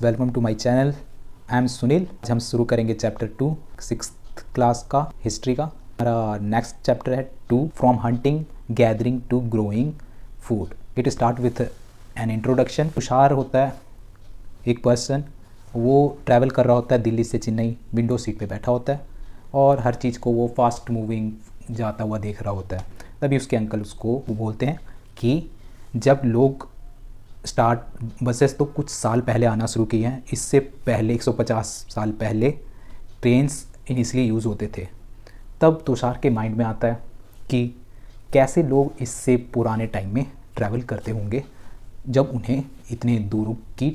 Welcome to my channel. I am Sunil. आज हम शुरू करेंगे चैप्टर 2 सिक्स्थ क्लास का हिस्ट्री का। हमारा नेक्स्ट चैप्टर है 2 from hunting gathering to growing food. It start with an introduction. तुषार होता है एक पर्सन, वो ट्रैवल कर रहा होता है दिल्ली से चेन्नई, विंडो सीट पे बैठा होता है और हर चीज़ को वो फास्ट मूविंग जाता हुआ देख रहा होता है। तभी उसके अंकल उसको बोलते हैं कि जब लोग बसेस तो कुछ साल पहले आना शुरू की हैं, इससे पहले 150 साल पहले ट्रेन्स इनिशियली यूज़ होते थे। तब तुषार के माइंड में आता है कि कैसे लोग इससे पुराने टाइम में ट्रैवल करते होंगे जब उन्हें इतने दूर की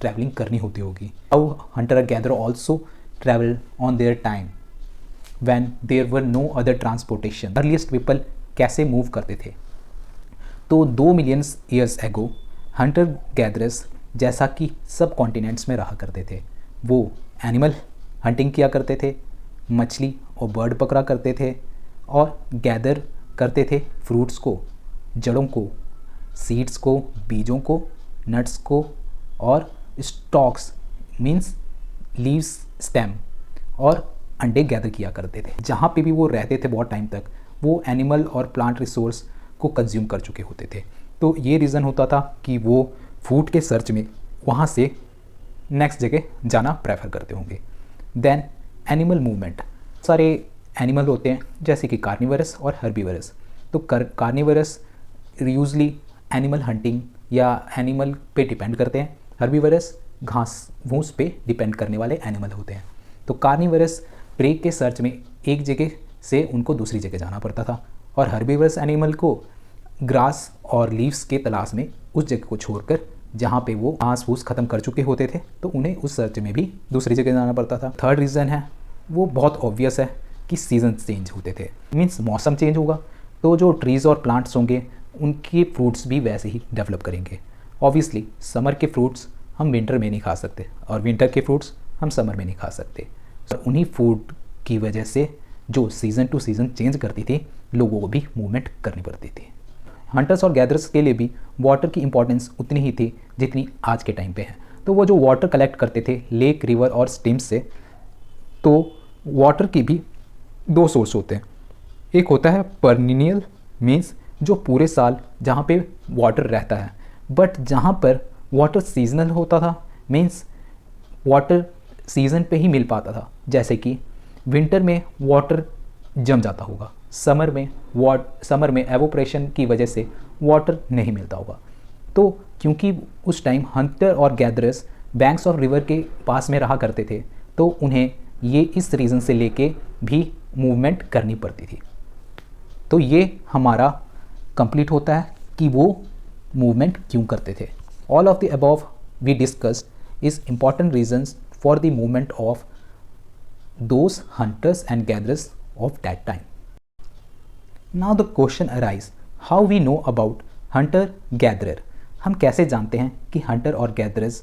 ट्रैवलिंग करनी होती होगी। How hunter gather also travel on their time when there were no other transportation. Earliest people कैसे मूव करते थे। तो 2 million years ago hunter gatherers जैसा कि सब कॉन्टिनेंट्स में रहा करते थे, वो एनिमल हंटिंग किया करते थे, मछली और बर्ड पकड़ा करते थे और गैदर करते थे फ्रूट्स को, जड़ों को, सीड्स को, बीजों को, नट्स को और स्टॉक्स मीन्स लीव्स, स्टेम और अंडे गैदर किया करते थे। जहाँ पे भी वो रहते थे बहुत टाइम तक वो एनिमल और प्लांट रिसोर्स को कंज्यूम कर चुके होते थे। तो ये रीज़न होता था कि वो फूड के सर्च में वहाँ से नेक्स्ट जगह जाना प्रेफर करते होंगे। Then animal movement. सारे एनिमल होते हैं जैसे कि कार्निवरस और हर्बीवरस। तो कार्निवरस यूजली एनिमल हंटिंग या एनिमल पे डिपेंड करते हैं। हर्बीवरस घास भूस पे डिपेंड करने वाले एनिमल होते हैं। तो कार्निवरस प्रे के सर्च में एक जगह से उनको दूसरी जगह जाना पड़ता था और हर्बीवरस एनिमल को ग्रास और लीव्स के तलाश में उस जगह को छोड़कर जहाँ पे वो घास फूस ख़त्म कर चुके होते थे तो उन्हें उस सर्च में भी दूसरी जगह जाना पड़ता था। थर्ड रीज़न है वो बहुत ऑब्वियस है कि सीजन चेंज होते थे। मीन्स मौसम चेंज होगा तो जो ट्रीज़ और प्लांट्स होंगे उनके फ्रूट्स भी वैसे ही डेवलप करेंगे। ऑब्वियसली समर के फ्रूट्स हम विंटर में नहीं खा सकते और विंटर के फ्रूट्स हम समर में नहीं खा सकते। और उन्हीं फूड की वजह से जो सीज़न टू सीज़न चेंज करती थी लोगों को भी मूवमेंट करनी पड़ती थी। हंटर्स और गैदरर्स के लिए भी वाटर की इंपॉर्टेंस उतनी ही थी जितनी आज के टाइम पे है। तो वो जो वाटर कलेक्ट करते थे लेक, रिवर और स्ट्रीम्स से, तो वाटर की भी 2 सोर्स होते हैं। एक होता है परनिनियल मीन्स जो पूरे साल जहाँ पे वाटर रहता है, बट जहाँ पर वाटर सीजनल होता था मीन्स वाटर सीज़न पे ही मिल पाता था। जैसे कि विंटर में वाटर जम जाता होगा, समर में एवोपरेशन की वजह से वाटर नहीं मिलता होगा। तो क्योंकि उस टाइम हंटर और गैदरर्स बैंक्स और रिवर के पास में रहा करते थे तो उन्हें ये इस रीज़न से लेके भी मूवमेंट करनी पड़ती थी। तो ये हमारा कंप्लीट होता है कि वो मूवमेंट क्यों करते थे। All of the above we discussed is important reasons for the movement of those hunters and gatherers of that time. Now the question arise, how we know about hunter gatherer? हम कैसे जानते हैं कि Hunter और gatherers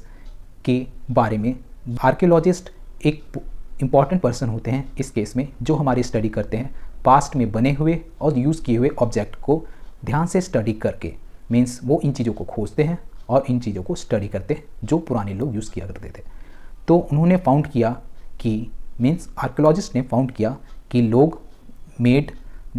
के बारे में। Archaeologist एक इम्पॉर्टेंट पर्सन होते हैं इस केस में जो हमारी स्टडी करते हैं पास्ट में बने हुए और यूज़ किए हुए ऑब्जेक्ट को ध्यान से स्टडी करके। मीन्स वो इन चीज़ों को खोजते हैं और इन चीज़ों को स्टडी करते हैं जो पुराने लोग यूज़ किया करते थे। तो उन्होंने फाउंड किया कि मीन्स आर्कियोलॉजिस्ट ने फाउंड किया कि लोग मेड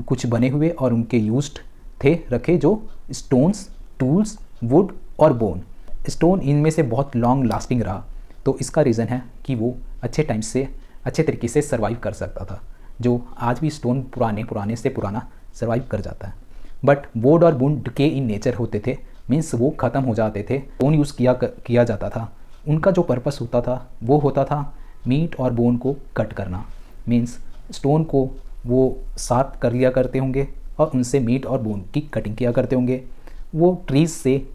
कुछ बने हुए और उनके यूज्ड थे रखे जो स्टोन्स, टूल्स, वुड और बोन। स्टोन इनमें से बहुत लॉन्ग लास्टिंग रहा तो इसका रीज़न है कि वो अच्छे टाइम से अच्छे तरीके से सर्वाइव कर सकता था। जो आज भी स्टोन पुराने से पुराना सर्वाइव कर जाता है। बट वुड और बोन डिके इन नेचर होते थे मीन्स वो ख़त्म हो जाते थे। बोन यूज़ किया जाता था। उनका जो पर्पस होता था वो होता था मीट और बोन को कट करना। मीन्स स्टोन को वो शार्प कर लिया करते होंगे और उनसे मीट और बोन की कटिंग किया करते होंगे। वो ट्रीज़ से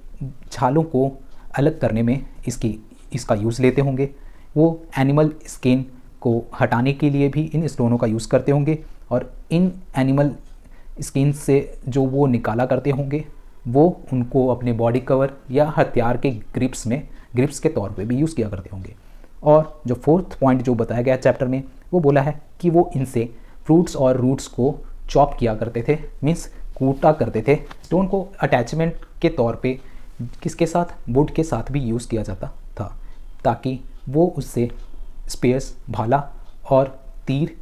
छालों को अलग करने में इसका यूज़ लेते होंगे। वो एनिमल स्किन को हटाने के लिए भी इन स्टोनों का यूज़ करते होंगे और इन एनिमल स्किन से जो वो निकाला करते होंगे वो उनको अपने बॉडी कवर या हथियार के ग्रिप्स के तौर पे भी यूज़ किया करते होंगे। और जो 4th पॉइंट जो बताया गया चैप्टर में वो बोला है कि वो इनसे फ्रूट्स और रूट्स को चॉप किया करते थे मीन्स कूटा करते थे। स्टोन को अटैचमेंट के तौर पे किसके साथ, वुड के साथ भी यूज़ किया जाता था। ताकि वो उससे स्पेयर्स, भाला और तीर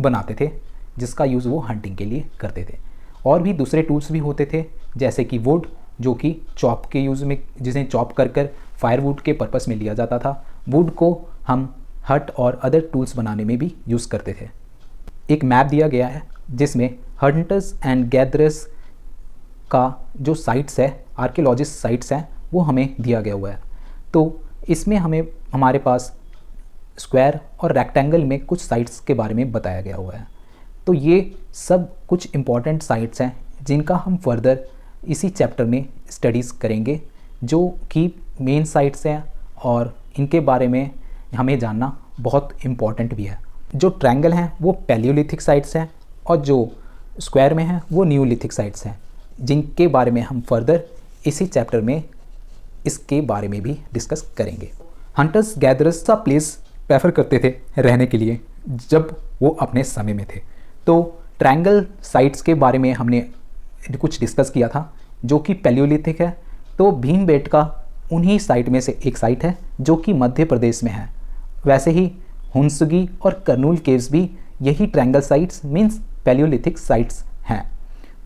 बनाते थे, जिसका यूज़ वो हंटिंग के लिए करते थे। और भी दूसरे टूल्स भी होते थे, जैसे कि वुड, जो कि चॉप के यूज़ में, जिसे चॉप कर फायरवुड के पर्पस में लिया जाता था। वुड को हम हट और अदर टूल्स बनाने में भी यूज़ करते थे। एक मैप दिया गया है जिसमें हंटर्स एंड गैदरर्स का जो साइट्स है, आर्कियोलॉजिस्ट साइट्स हैं, वो हमें दिया गया हुआ है। तो इसमें हमारे पास स्क्वायर और रेक्टेंगल में कुछ साइट्स के बारे में बताया गया हुआ है। तो ये सब कुछ इम्पॉर्टेंट साइट्स हैं जिनका हम फर्दर इसी चैप्टर में स्टडीज़ करेंगे, जो कि मेन साइट्स हैं और इनके बारे में हमें जानना बहुत इम्पॉर्टेंट भी है। जो ट्रायंगल हैं वो पैलियोलिथिक साइट्स हैं और जो स्क्वायर में हैं वो न्यूलिथिक साइट्स हैं, जिनके बारे में हम फर्दर इसी चैप्टर में इसके बारे में भी डिस्कस करेंगे। हंटर्स गैदरर्स का प्लेस प्रेफर करते थे रहने के लिए जब वो अपने समय में थे। तो ट्रायंगल साइट्स के बारे में हमने कुछ डिस्कस किया था, जो कि पैलियोलिथिक है। तो भीमबेटका उन्हीं साइट में से एक साइट है जो कि मध्य प्रदेश में है। वैसे ही हुंसगी और कर्नूल केव्स भी यही triangle sites means Palaeolithic sites हैं।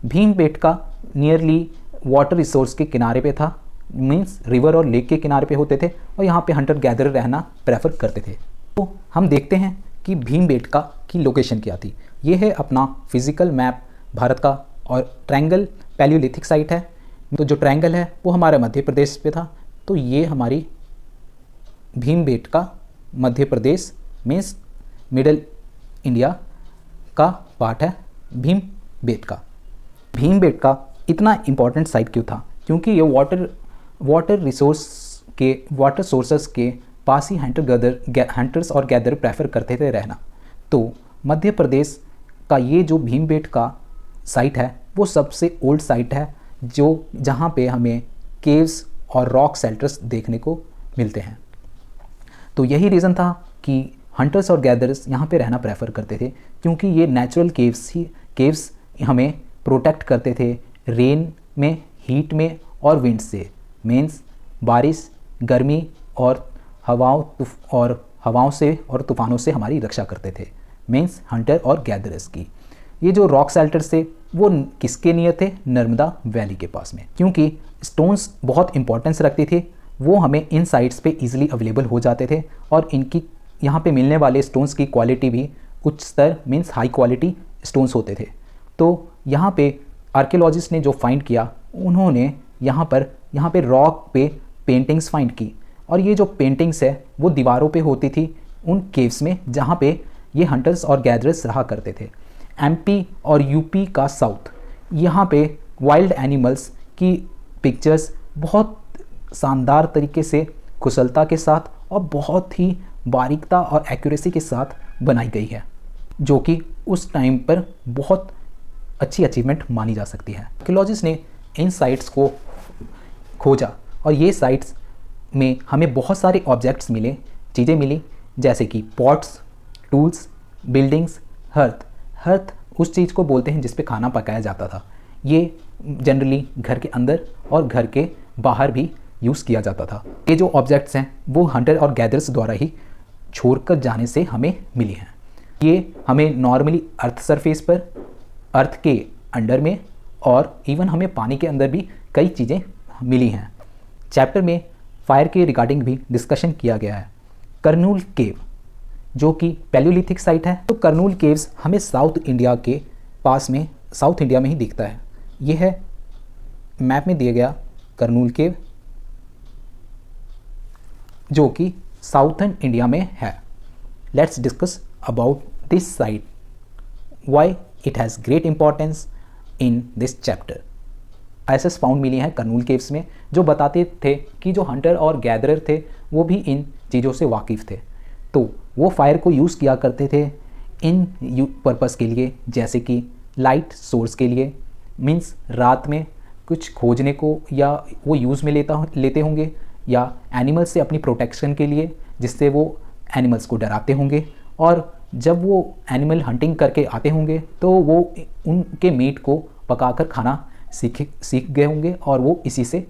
भीमबेटका नियरली वाटर रिसोर्स के किनारे पे था, मीन्स रिवर और लेक के किनारे पे होते थे और यहाँ पे हंटर गैदरर रहना प्रेफर करते थे। तो हम देखते हैं कि भीमबेटका की लोकेशन क्या थी। ये है अपना फिजिकल मैप भारत का और ट्रायंगल पैलियोलिथिक साइट है। तो जो ट्रायंगल है वो हमारे मध्य प्रदेश पे था, तो ये हमारी Bhimbetka Madhya Pradesh means middle India का पार्ट है भीमबेटका। भीमबेटका इतना इम्पॉर्टेंट साइट क्यों था? क्योंकि ये वाटर सोर्सेस के पास ही हंटर्स और गैदर प्रेफर करते थे रहना। तो मध्य प्रदेश का ये जो भीमबेटका साइट है वो सबसे ओल्ड साइट है, जो जहाँ पे हमें केव्स और रॉक शेल्टर्स देखने को मिलते हैं। तो यही रीज़न था कि हंटर्स और गैदरर्स यहाँ पे रहना प्रेफर करते थे, क्योंकि ये नेचुरल केव्स हमें प्रोटेक्ट करते थे रेन में, हीट में और विंड से, मीन्स बारिश, गर्मी और हवाओं से और तूफ़ानों से हमारी रक्षा करते थे, मीन्स हंटर और गैदरर्स की। ये जो रॉक शेल्टर्स थे वो किसके नियर थे? नर्मदा वैली के पास में, क्योंकि स्टोन्स बहुत इंपॉर्टेंस रखते थे। वो हमें इन साइट्स पे इजीली अवेलेबल हो जाते थे और इनकी यहाँ पे मिलने वाले स्टोन्स की क्वालिटी भी उच्च स्तर मीन्स हाई क्वालिटी स्टोन्स होते थे। तो यहाँ पे आर्कियोलॉजिस्ट ने जो फाइंड किया, उन्होंने यहाँ पे रॉक पे पेंटिंग्स फाइंड की, और ये जो पेंटिंग्स है वो दीवारों पे होती थी उन केव्स में जहाँ पे ये हंटर्स और गैदरर्स रहा करते थे। एमपी और यूपी का साउथ, यहाँ पे वाइल्ड एनिमल्स की पिक्चर्स बहुत शानदार तरीके से, कुशलता के साथ और बहुत ही बारीकता और एक्यूरेसी के साथ बनाई गई है, जो कि उस टाइम पर बहुत अच्छी अचीवमेंट मानी जा सकती है। आर्कियोलॉजिस्ट ने इन साइट्स को खोजा और ये साइट्स में हमें बहुत सारे ऑब्जेक्ट्स मिले, चीज़ें मिली, जैसे कि पॉट्स, टूल्स, बिल्डिंग्स, हर्थ उस चीज़ को बोलते हैं जिस पे खाना पकाया जाता था। ये जनरली घर के अंदर और घर के बाहर भी यूज़ किया जाता था। ये जो ऑब्जेक्ट्स हैं वो हंटर और गैदरर्स द्वारा ही छोड़कर जाने से हमें मिली हैं। ये हमें नॉर्मली अर्थ सरफेस पर, अर्थ के अंडर में और इवन हमें पानी के अंदर भी कई चीज़ें मिली हैं। चैप्टर में फायर के रिगार्डिंग भी डिस्कशन किया गया है। कर्नूल केव जो कि पैलियोलिथिक साइट है, तो कर्नूल केव्स हमें साउथ इंडिया के पास में, साउथ इंडिया में ही दिखता है। ये है मैप में दिया गया कर्नूल केव, जो कि साउथर्न इंडिया में है। Let's discuss about this site, why it has great importance in this chapter. Ashes found मिली हैं कर्नूल केव्स में, जो बताते थे कि जो हंटर और गैदरर थे वो भी इन चीज़ों से वाकिफ़ थे। तो वो फायर को यूज़ किया करते थे इन पर्पस के लिए, जैसे कि लाइट सोर्स के लिए, मीन्स रात में कुछ खोजने को, या वो यूज़ में लेते होंगे, या एनिमल्स से अपनी प्रोटेक्शन के लिए, जिससे वो एनिमल्स को डराते होंगे। और जब वो एनिमल हंटिंग करके आते होंगे तो वो उनके मीट को पकाकर खाना सीख गए होंगे और वो इसी से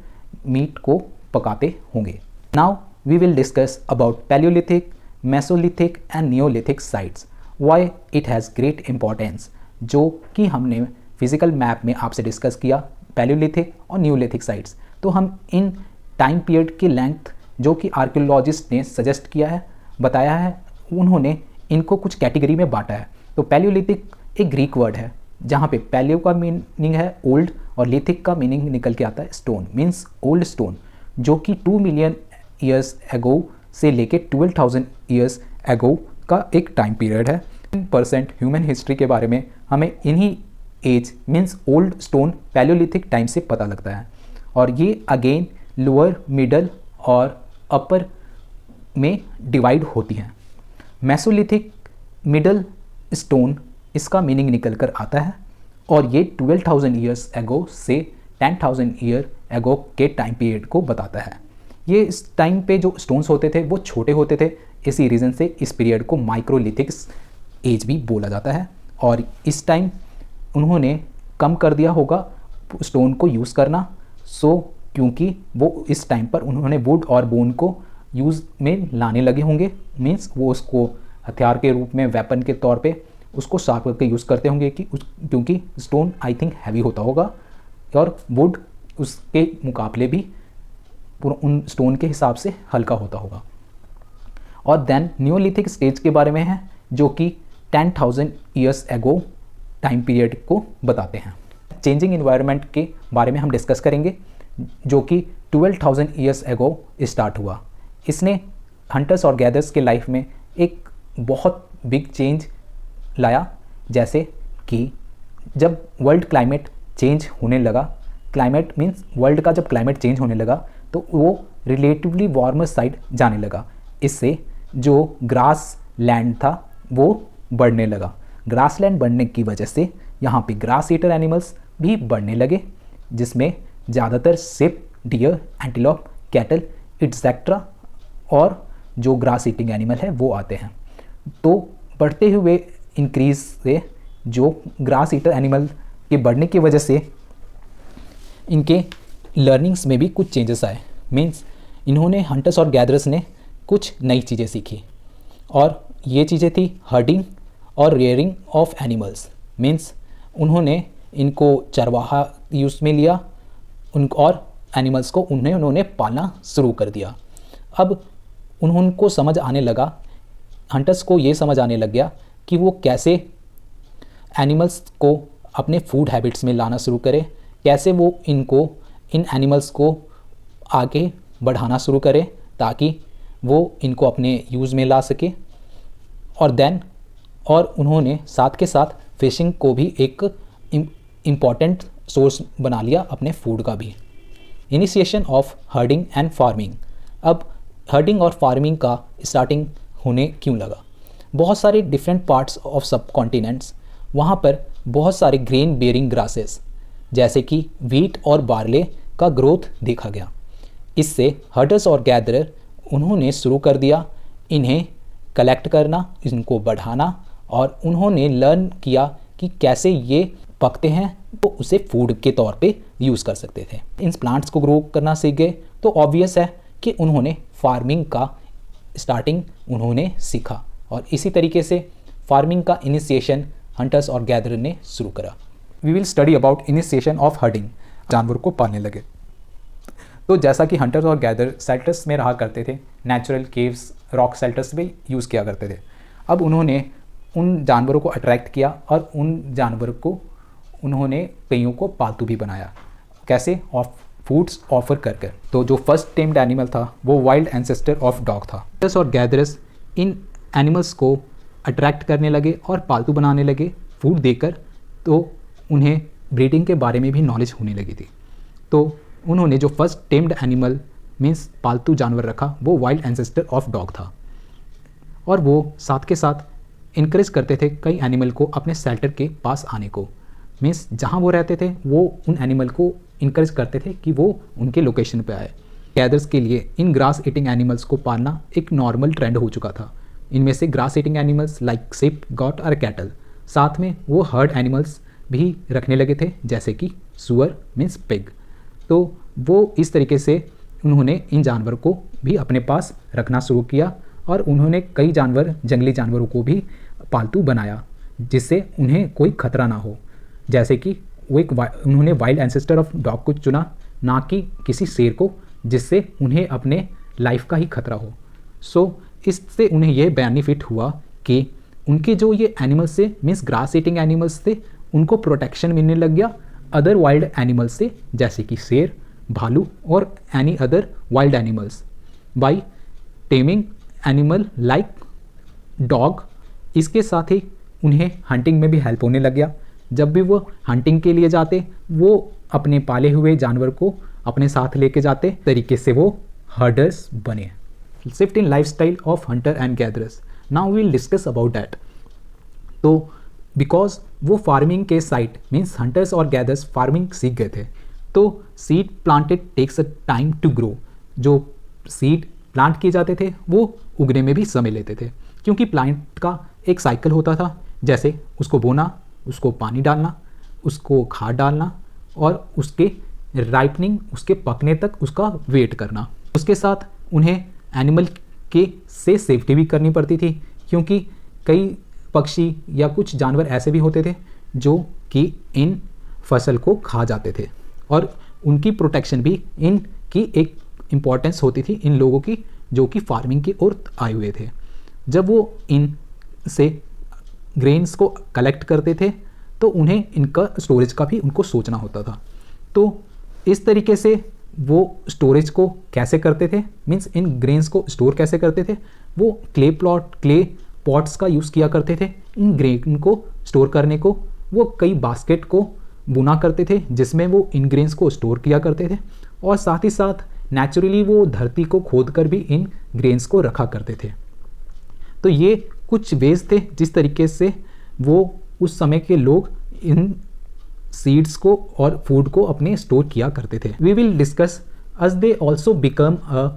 मीट को पकाते होंगे। Now we will discuss about Paleolithic, Mesolithic and Neolithic sites. Why it has great importance, जो कि हमने फिजिकल मैप में आपसे डिस्कस किया पैलियोलिथिक और न्यूलिथिक साइट्स। तो हम इन टाइम पीरियड की लेंथ जो कि आर्कियोलॉजिस्ट ने सजेस्ट किया है, बताया है, उन्होंने इनको कुछ कैटेगरी में बांटा है। तो पैलियोलिथिक एक ग्रीक वर्ड है जहाँ पे पैलियो का मीनिंग है ओल्ड और लिथिक का मीनिंग निकल के आता है स्टोन, मीन्स ओल्ड स्टोन, जो कि 2 मिलियन ईयर्स एगो से लेके 12,000 ईयर्स एगो का एक टाइम पीरियड है। 10% ह्यूमन हिस्ट्री के बारे में हमें इन्हीं age means old stone palaeolithic time से पता लगता है। और ये अगेन लोअर, मिडल और अपर में डिवाइड होती हैं। मेसोलिथिक मिडल स्टोन इसका मीनिंग निकल कर आता है और ये 12,000 ईयर्स एगो से 10,000 ईयर एगो के टाइम पीरियड को बताता है। ये इस टाइम पे जो स्टोन्स होते थे वो छोटे होते थे, इसी रीज़न से इस पीरियड को माइक्रोलिथिक एज भी बोला जाता है। और इस टाइम उन्होंने कम कर दिया होगा स्टोन को यूज़ करना, क्योंकि वो इस टाइम पर उन्होंने वुड और बोन को यूज़ में लाने लगे होंगे, मीन्स वो उसको हथियार के रूप में, वेपन के तौर पे उसको शार्प करके यूज़ करते होंगे क्योंकि स्टोन आई थिंक हैवी होता होगा और वुड उसके मुकाबले भी उन स्टोन के हिसाब से हल्का होता होगा। और देन न्यूलिथिक स्टेज के बारे में है जो कि 10,000 ईयर्स एगो टाइम पीरियड को बताते हैं। चेंजिंग इन्वायरमेंट के बारे में हम डिस्कस करेंगे जो कि 12,000 ईयर्स एगो स्टार्ट हुआ। इसने हंटर्स और गैदर्स के लाइफ में एक बहुत बिग चेंज लाया, जैसे कि जब वर्ल्ड क्लाइमेट चेंज होने लगा, क्लाइमेट मीन्स वर्ल्ड का जब क्लाइमेट चेंज होने लगा तो वो रिलेटिवली वार्मर साइड जाने लगा। इससे जो ग्रास लैंड था वो बढ़ने लगा। ग्रास लैंड बढ़ने की वजह से यहाँ पे ग्रास ईटर एनिमल्स भी बढ़ने लगे, जिसमें ज़्यादातर sheep, deer, antelope, cattle etcetera और जो ग्रास ईटिंग एनिमल है वो आते हैं। तो बढ़ते हुए इंक्रीज से जो ग्रास ईटर एनिमल के बढ़ने की वजह से इनके लर्निंग्स में भी कुछ चेंजेस आए। मीन्स इन्होंने हंटर्स और गैदरर्स ने कुछ नई चीज़ें सीखी और ये चीज़ें थी हर्डिंग और रेयरिंग ऑफ एनिमल्स। मीन्स उन्होंने इनको चरवाहा यूज़ में लिया और एनिमल्स को उन्होंने पालना शुरू कर दिया। अब उनको समझ आने लगा, हंटर्स को ये समझ आने लग गया कि वो कैसे एनिमल्स को अपने फूड हैबिट्स में लाना शुरू करे, कैसे वो इन एनिमल्स को आगे बढ़ाना शुरू करे ताकि वो इनको अपने यूज़ में ला सके। और उन्होंने साथ के साथ फिशिंग को भी एक इम्पॉर्टेंट सोर्स बना लिया अपने फूड का भी। Initiation of herding and farming. अब हर्डिंग और फार्मिंग का स्टार्टिंग होने क्यों लगा? बहुत सारे डिफरेंट पार्ट्स ऑफ सब कॉन्टिनेंट्स, वहाँ पर बहुत सारे ग्रेन बेयरिंग ग्रासेस जैसे कि व्हीट और बार्ले का ग्रोथ देखा गया। इससे हर्डर्स और गैदरर उन्होंने शुरू कर दिया इन्हें कलेक्ट करना, इनको बढ़ाना, और उन्होंने लर्न किया कि कैसे ये पकते हैं तो उसे फूड के तौर पे यूज़ कर सकते थे। इन प्लांट्स को ग्रो करना सीख गए तो ऑब्वियस है कि उन्होंने फार्मिंग का स्टार्टिंग उन्होंने सीखा और इसी तरीके से फार्मिंग का इनिशिएशन हंटर्स और गैदरर ने शुरू करा। We will study about initiation of herding. जानवर को पालने लगे। तो जैसा कि हंटर्स और गैदर शेल्टर्स में रहा करते थे, नेचुरल केव्स, रॉक शेल्टर्स भी यूज़ किया करते थे। अब उन्होंने उन जानवरों को अट्रैक्ट किया और उन जानवरों को उन्होंने कईयों को पालतू भी बनाया। कैसे? फूड्स ऑफर कर कर। तो जो फर्स्ट टेम्ड एनिमल था वो वाइल्ड एंसेस्टर ऑफ डॉग था। हंटर्स और गैदरर्स इन एनिमल्स को अट्रैक्ट करने लगे और पालतू बनाने लगे फूड देकर, तो उन्हें ब्रीडिंग के बारे में भी नॉलेज होने लगी थी। तो उन्होंने जो फर्स्ट टेम्ड एनिमल मीन्स पालतू जानवर रखा वो वाइल्ड एंसेस्टर ऑफ डॉग था। और वो साथ के साथ इनकरेज करते थे कई एनिमल को अपने शेल्टर के पास आने को। मीन्स जहाँ वो रहते थे वो उन एनिमल को इनकरेज करते थे कि वो उनके लोकेशन पे आए। गैदर्स के लिए इन ग्रास ईटिंग एनिमल्स को पालना एक नॉर्मल ट्रेंड हो चुका था। इनमें से grass eating animals like ship, got और कैटल, साथ में वो हर्ड एनिमल्स भी रखने लगे थे जैसे कि सुअर मीन्स पिग। तो वो इस तरीके से उन्होंने इन जानवर को भी अपने पास रखना शुरू किया और उन्होंने कई जंगली जानवरों को भी पालतू बनाया जिससे उन्हें कोई खतरा ना हो। जैसे कि उन्होंने वाइल्ड एंसेस्टर ऑफ डॉग को चुना, ना कि किसी शेर को, जिससे उन्हें अपने लाइफ का ही खतरा हो। सो इससे उन्हें यह बेनिफिट हुआ कि उनके जो ये एनिमल्स थे, मीन्स ग्रास ईटिंग एनिमल्स थे, उनको प्रोटेक्शन मिलने लग गया अदर वाइल्ड एनिमल्स से, जैसे कि शेर, भालू और any other wild animals, by taming animal like dog. इसके साथ ही उन्हें हंटिंग में भी हेल्प होने लग गया। जब भी वो हंटिंग के लिए जाते, वो अपने पाले हुए जानवर को अपने साथ लेके जाते, तरीके से वो हर्डर्स बने। Shift in lifestyle of hunter and gatherers, now we will discuss about that. तो बिकॉज वो फार्मिंग के साइट मीन्स हंटर्स और गैदर्स फार्मिंग सीख गए थे, तो seed planted takes a time to grow. जो सीड प्लांट किए जाते थे वो उगने में भी समय लेते थे, क्योंकि प्लांट का एक साइकिल होता था, जैसे उसको बोना, उसको पानी डालना, उसको खाद डालना और उसके राइपनिंग, उसके पकने तक उसका वेट करना। उसके साथ उन्हें एनिमल के से सेफ्टी भी करनी पड़ती थी, क्योंकि कई पक्षी या कुछ जानवर ऐसे भी होते थे जो कि इन फसल को खा जाते थे, और उनकी प्रोटेक्शन भी इनकी एक इम्पॉर्टेंस होती थी इन लोगों की जो कि फार्मिंग की ओर आए हुए थे। जब वो इन से ग्रेन्स को कलेक्ट करते थे तो उन्हें इनका स्टोरेज का भी उनको सोचना होता था। तो इस तरीके से वो स्टोरेज को कैसे करते थे, मीन्स इन ग्रेन्स को स्टोर कैसे करते थे, वो क्ले पॉट्स का यूज़ किया करते थे इन ग्रेन को स्टोर करने को। वो कई बास्केट को बुना करते थे जिसमें वो इन ग्रेन्स को स्टोर किया करते थे, और साथ ही साथ नेचुरली वो धरती को खोद कर भी इन ग्रेन्स को रखा करते थे। तो ये कुछ वेज थे जिस तरीके से वो उस समय के लोग इन सीड्स को और फूड को अपने स्टोर किया करते थे। We will discuss us they also become a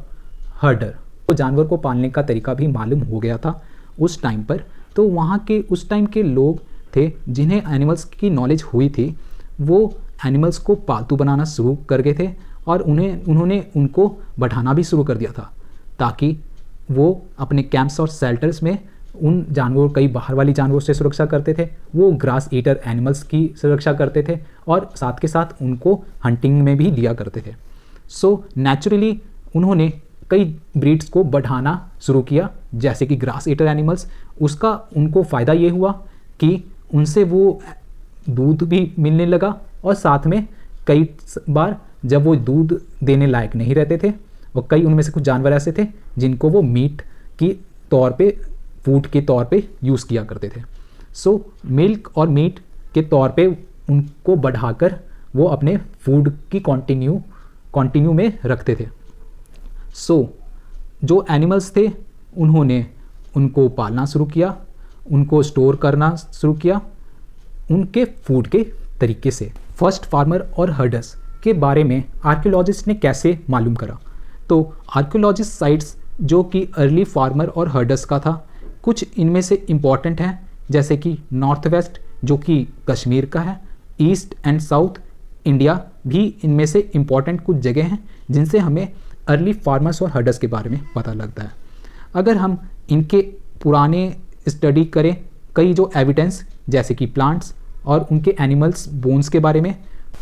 herder. तो जानवर को पालने का तरीका भी मालूम हो गया था उस टाइम पर। तो वहाँ के उस टाइम के लोग थे जिन्हें एनिमल्स की नॉलेज हुई थी, वो एनिमल्स को पालतू बनाना शुरू कर गए थे और उन्होंने उनको बढ़ाना भी शुरू कर दिया था, ताकि वो अपने कैंप्स और शेल्टर्स में उन जानवरों, कई बाहर वाली जानवरों से सुरक्षा करते थे, वो ग्रास ईटर एनिमल्स की सुरक्षा करते थे और साथ के साथ उनको हंटिंग में भी लिया करते थे। सो नेचुरली उन्होंने कई ब्रीड्स को बढ़ाना शुरू किया, जैसे कि ग्रास ईटर एनिमल्स। उसका उनको फ़ायदा ये हुआ कि उनसे वो दूध भी मिलने लगा, और साथ में कई बार जब वो दूध देने लायक नहीं रहते थे, और कई उनमें से कुछ जानवर ऐसे थे जिनको वो मीट की तौर पे, फूड के तौर पे यूज़ किया करते थे। सो मिल्क और मीट के तौर पे उनको बढ़ाकर वो अपने फूड की कंटिन्यू में रखते थे। सो जो एनिमल्स थे उन्होंने उनको पालना शुरू किया, उनको स्टोर करना शुरू किया उनके फूड के तरीके से। फर्स्ट फार्मर और हर्डर्स के बारे में आर्कियोलॉजिस्ट ने कैसे मालूम करा? तो आर्कियोलॉजिस्ट साइट्स जो कि अर्ली फार्मर और हर्डर्स का था, कुछ इनमें से इम्पॉर्टेंट हैं, जैसे कि नॉर्थ वेस्ट जो कि कश्मीर का है, ईस्ट एंड साउथ इंडिया भी इनमें से इम्पॉर्टेंट कुछ जगह हैं जिनसे हमें अर्ली फार्मर्स और हर्डर्स के बारे में पता लगता है। अगर हम इनके पुराने स्टडी करें, कई जो एविडेंस जैसे कि प्लांट्स और उनके एनिमल्स बोन्स के बारे में,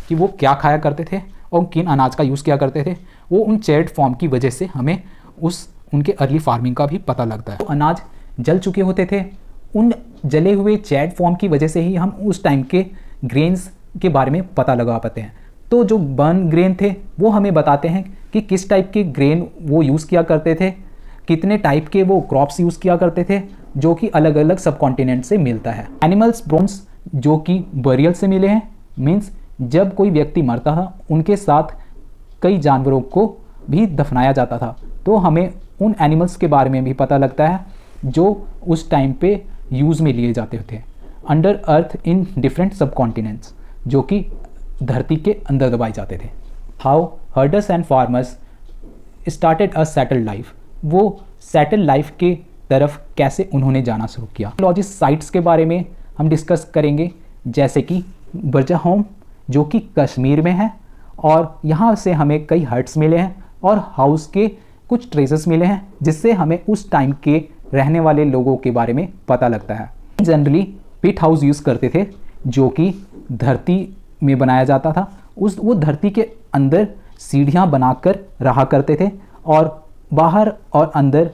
कि वो क्या खाया करते थे और किन अनाज का यूज़ किया करते थे, वो उन चेयर्ड फॉर्म की वजह से हमें उनके अर्ली फार्मिंग का भी पता लगता है। तो अनाज जल चुके होते थे, उन जले हुए चेयर्ड फॉर्म की वजह से ही हम उस टाइम के ग्रेन्स के बारे में पता लगा पाते हैं। तो जो बर्न ग्रेन थे वो हमें बताते हैं कि किस टाइप के ग्रेन वो यूज़ किया करते थे, कितने टाइप के वो क्रॉप्स यूज़ किया करते थे, जो कि अलग अलग सब कॉन्टिनेंट से मिलता है। एनिमल्स बोन्स जो कि बरियल से मिले हैं, मीन्स जब कोई व्यक्ति मरता था उनके साथ कई जानवरों को भी दफनाया जाता था। तो हमें उन एनिमल्स के बारे में भी पता लगता है जो उस टाइम पे यूज़ में लिए जाते थे अंडर अर्थ इन डिफरेंट सब कॉन्टिनेंट्स, जो कि धरती के अंदर दबाए जाते थे। How herders and farmers started a settled life, वो सेटल लाइफ के तरफ कैसे उन्होंने जाना शुरू किया। आर्कियोलॉजिस्ट साइट्स के बारे में हम डिस्कस करेंगे, जैसे कि बर्जाहोम जो कि कश्मीर में है, और यहाँ से हमें कई हट्स मिले हैं और हाउस के कुछ ट्रेसेस मिले हैं जिससे हमें उस टाइम के रहने वाले लोगों के बारे में पता लगता है। जनरली पिट हाउस यूज़ करते थे जो कि धरती में बनाया जाता था। वो धरती के अंदर सीढ़ियाँ बनाकर रहा करते थे और बाहर और अंदर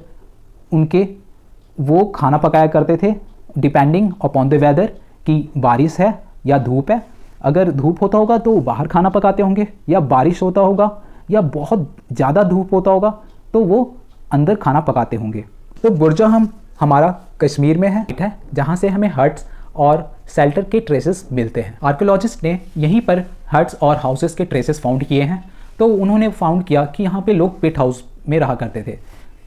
उनके वो खाना पकाया करते थे डिपेंडिंग अपॉन द वेदर कि बारिश है या धूप है। अगर धूप होता होगा तो बाहर खाना पकाते होंगे, या बारिश होता होगा या बहुत ज़्यादा धूप होता होगा तो वो अंदर खाना पकाते होंगे। तो बुर्जा हमारा कश्मीर में है जहाँ से हमें हट्स और शेल्टर के ट्रेसेस मिलते हैं। आर्कियोलॉजिस्ट ने यहीं पर हट्स और हाउसेस के ट्रेसेस फाउंड किए हैं। तो उन्होंने फाउंड किया कि यहाँ पे लोग पिट हाउस में रहा करते थे।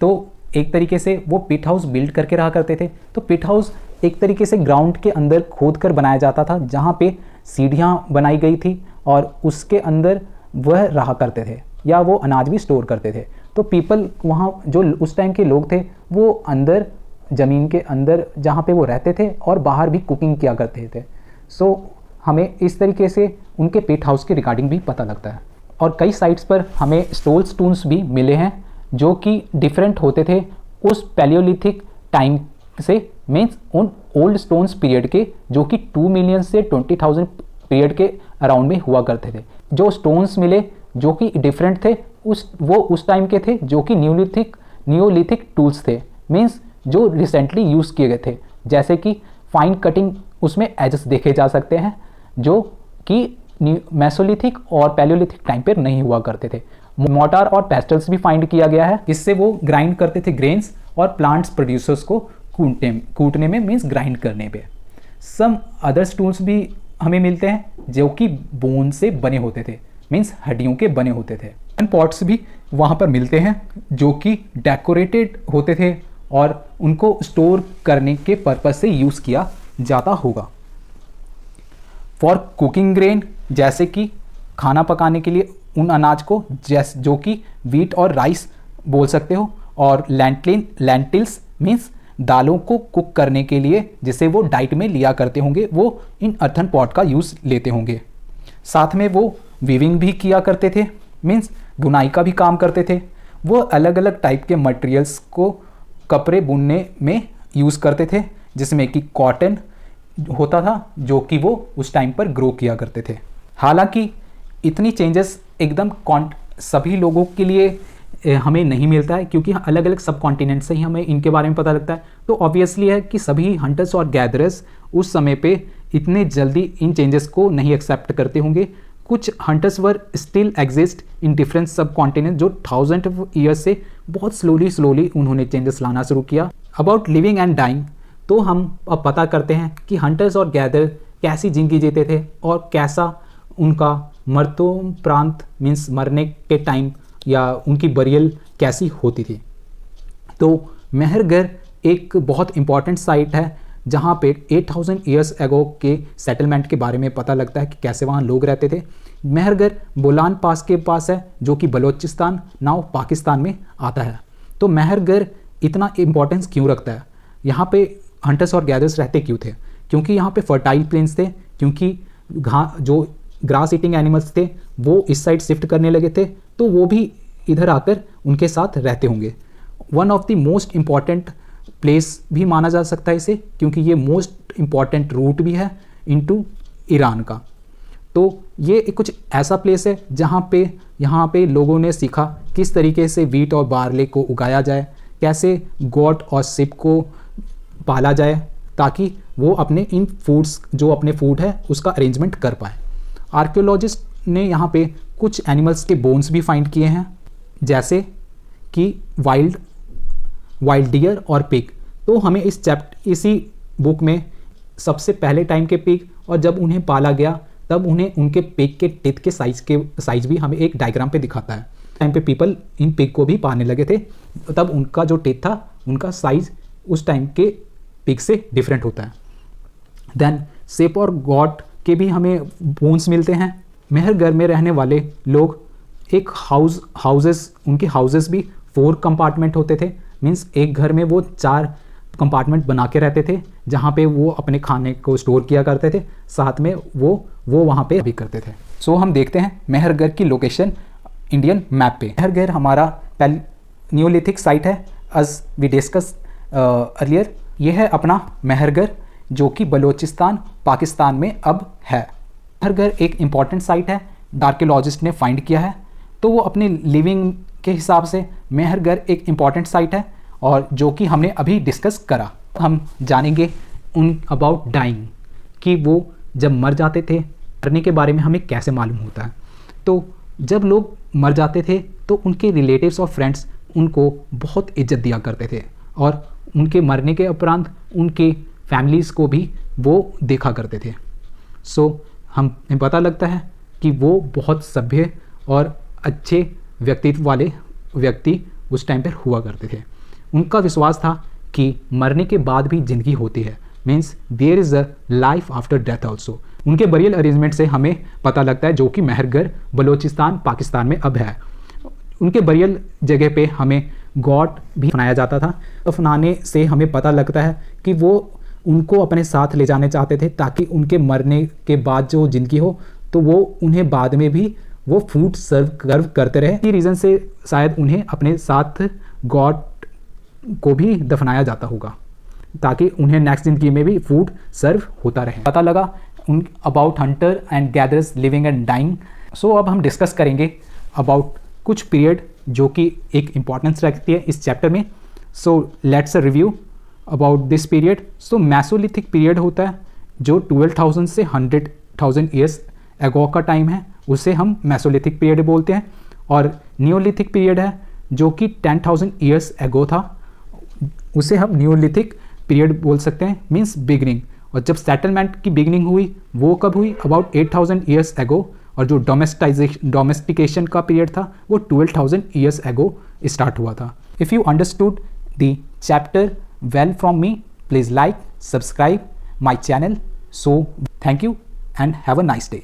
तो एक तरीके से वो पिट हाउस बिल्ड करके रहा करते थे। तो पिट हाउस एक तरीके से ग्राउंड के अंदर खोद कर बनाया जाता था जहाँ पे सीढ़ियाँ बनाई गई थी और उसके अंदर वह रहा करते थे या वो अनाज भी स्टोर करते थे। तो पीपल वहाँ जो उस टाइम के लोग थे वो अंदर ज़मीन के अंदर जहाँ पे वो रहते थे और बाहर भी कुकिंग किया करते थे। सो हमें इस तरीके से उनके पिट हाउस के रिगार्डिंग भी पता लगता है। और कई साइट्स पर हमें स्टोल स्टोन्स भी मिले हैं जो कि डिफरेंट होते थे उस पैलियोलिथिक टाइम से, मीन्स उन ओल्ड स्टोन्स पीरियड के जो कि 2 मिलियन से 20,000 पीरियड के अराउंड में हुआ करते थे। जो स्टोन्स मिले जो कि डिफरेंट थे वो उस टाइम के थे जो कि नियोलिथिक टूल्स थे, मीन्स जो रिसेंटली यूज़ किए गए थे। जैसे कि फाइन कटिंग उसमें एजेस देखे जा सकते हैं जो कि मेसोलिथिक और पैलियोलिथिक टाइम पर नहीं हुआ करते थे। मोटार और पेस्टल्स भी फाइंड किया गया है। इससे वो ग्राइंड करते थे ग्रेन्स और प्लांट्स प्रोड्यूसर्स को कूटने में, मीन्स ग्राइंड करने पे। सम अदर्स टूल्स भी हमें मिलते हैं जो कि बोन से बने होते थे, मीन्स हड्डियों के बने होते थे। एंड पॉट्स भी वहाँ पर मिलते हैं जो कि डेकोरेटेड होते थे और उनको स्टोर करने के पर्पज से यूज़ किया जाता होगा। फॉर कुकिंग ग्रेन, जैसे कि खाना पकाने के लिए उन अनाज को जो कि वीट और राइस बोल सकते हो, और लेंटिल्स मीन्स दालों को कुक करने के लिए जिसे वो डाइट में लिया करते होंगे, वो इन अर्थन पॉट का यूज़ लेते होंगे। साथ में वो वीविंग भी किया करते थे, मीन्स बुनाई का भी काम करते थे। वो अलग अलग टाइप के मटेरियल्स को कपड़े बुनने में यूज़ करते थे जिसमें कि कॉटन होता था जो कि वो उस टाइम पर ग्रो किया करते थे। हालांकि इतनी चेंजेस एकदम सभी लोगों के लिए हमें नहीं मिलता है क्योंकि अलग अलग सब कॉन्टिनेंट से ही हमें इनके बारे में पता लगता है। तो ऑब्वियसली है कि सभी हंटर्स और गैदरर्स उस समय पे इतने जल्दी इन चेंजेस को नहीं एक्सेप्ट करते होंगे। कुछ hunters were still exist in different सब कॉन्टिनेंट जो 1000 ऑफ ईयर्स से बहुत स्लोली उन्होंने चेंजेस लाना शुरू किया। अबाउट लिविंग एंड डाइंग, तो हम अब पता करते हैं कि हंटर्स और गैदर कैसी जिंदगी जीते थे और कैसा उनका मृत्युपरांत मीन्स मरने के टाइम या उनकी बरियल कैसी होती थी। तो मेहरगढ़ एक बहुत इंपॉर्टेंट साइट है जहाँ पे 8000 ईयर्स एगो के सेटलमेंट के बारे में पता लगता है कि कैसे वहाँ लोग रहते थे। मेहरगढ़ बोलान पास के पास है जो कि बलोचिस्तान नाउ पाकिस्तान में आता है। तो मेहरगढ़ इतना इम्पोर्टेंस क्यों रखता है? यहाँ पे हंटर्स और गैदर्स रहते क्यों थे? क्योंकि यहाँ पे फर्टाइल प्लेन्स थे, क्योंकि जो ग्रास ईटिंग एनिमल्स थे वो इस साइड शिफ्ट करने लगे थे, तो वो भी इधर आकर उनके साथ रहते होंगे। One of the most important place भी माना जा सकता है इसे, क्योंकि ये मोस्ट इम्पॉर्टेंट रूट भी है इनटू ईरान का। तो ये कुछ ऐसा प्लेस है जहाँ पे लोगों ने सीखा किस तरीके से वीट और बार्ले को उगाया जाए, कैसे गोट और सिप को पाला जाए ताकि वो अपने इन फूड्स जो अपने फूड है उसका अरेंजमेंट कर पाए। आर्कियोलॉजिस्ट ने यहाँ पे कुछ एनिमल्स के बोन्स भी फाइंड किए हैं, जैसे कि वाइल्ड डियर और पिग। तो हमें इसी बुक में सबसे पहले टाइम के पिग और जब उन्हें पाला गया तब उन्हें उनके पिग के टिथ के साइज भी हमें एक डायग्राम पे दिखाता है। टाइम पे पीपल इन पिग को भी पालने लगे थे, तब उनका जो टिथ था उनका साइज उस टाइम के पिग से डिफरेंट होता है। देन सेप और गॉट के भी हमें बोन्स मिलते हैं। मेहरगढ़ में रहने वाले लोग एक उनके हाउसेस भी 4 कंपार्टमेंट होते थे, मीन्स एक घर में वो 4 कंपार्टमेंट बना के रहते थे जहाँ पे वो अपने खाने को स्टोर किया करते थे, साथ में वो वहाँ पे भी करते थे। सो हम देखते हैं मेहरगढ़ की लोकेशन इंडियन मैप पे। महरगढ़ हमारा न्यूलिथिक साइट है, एज वी डिस्कस अर्लियर। यह है अपना महरगढ़ जो कि बलूचिस्तान पाकिस्तान में अब है। महरगढ़ एक इम्पॉर्टेंट साइट है, आर्कियोलॉजिस्ट ने फाइंड किया है, तो वो अपने लिविंग के हिसाब से महरगढ़ एक इम्पॉर्टेंट साइट है और जो कि हमने अभी डिस्कस करा। हम जानेंगे उन अबाउट डाइंग कि वो जब मर जाते थे, मरने के बारे में हमें कैसे मालूम होता है। तो जब लोग मर जाते थे तो उनके रिलेटिव्स और फ्रेंड्स उनको बहुत इज्जत दिया करते थे और उनके मरने के उपरांत उनके फैमिलीज़ को भी वो देखा करते थे। सो हमें पता लगता है कि वो बहुत सभ्य और अच्छे व्यक्तित्व वाले व्यक्ति उस टाइम पर हुआ करते थे। उनका विश्वास था कि मरने के बाद भी ज़िंदगी होती है, means there is a life after death also. उनके बरियल अरेंजमेंट से हमें पता लगता है जो कि महरगढ़ बलूचिस्तान पाकिस्तान में अब है। उनके बरियल जगह पे हमें गॉड भी दफनाया जाता था। दफनाने से हमें पता लगता है कि वो उनको अपने साथ ले जाने चाहते थे ताकि उनके मरने के बाद जो ज़िंदगी हो तो वो उन्हें बाद में भी वो फूड सर्व करते रहे। इसी रीज़न से शायद उन्हें अपने साथ गॉड को भी दफनाया जाता होगा ताकि उन्हें नेक्स्ट ज़िंदगी में भी फूड सर्व होता रहे। पता लगा उन about hunter and gatherers living and dying. So अब हम डिस्कस करेंगे अबाउट कुछ पीरियड जो कि एक इम्पॉर्टेंस रखती है इस चैप्टर में। So let's a review about this period. So Mesolithic period होता है जो 12,000 से 100,000 ईयर्स एगो का टाइम है, उसे हम मेसोलिथिक पीरियड बोलते हैं। और नियोलिथिक पीरियड है जो कि 10,000 ईयर्स एगो था, उसे हम नियोलिथिक पीरियड बोल सकते हैं, मीन्स बिगनिंग। और जब सेटलमेंट की बिगनिंग हुई वो कब हुई, अबाउट 8,000 ईयर्स एगो। और जो डोमेस्टिकेशन का पीरियड था वो 12,000 ईयर्स एगो स्टार्ट हुआ था। If you understood the chapter well from me, please like, subscribe my channel. So thank you and have a nice day.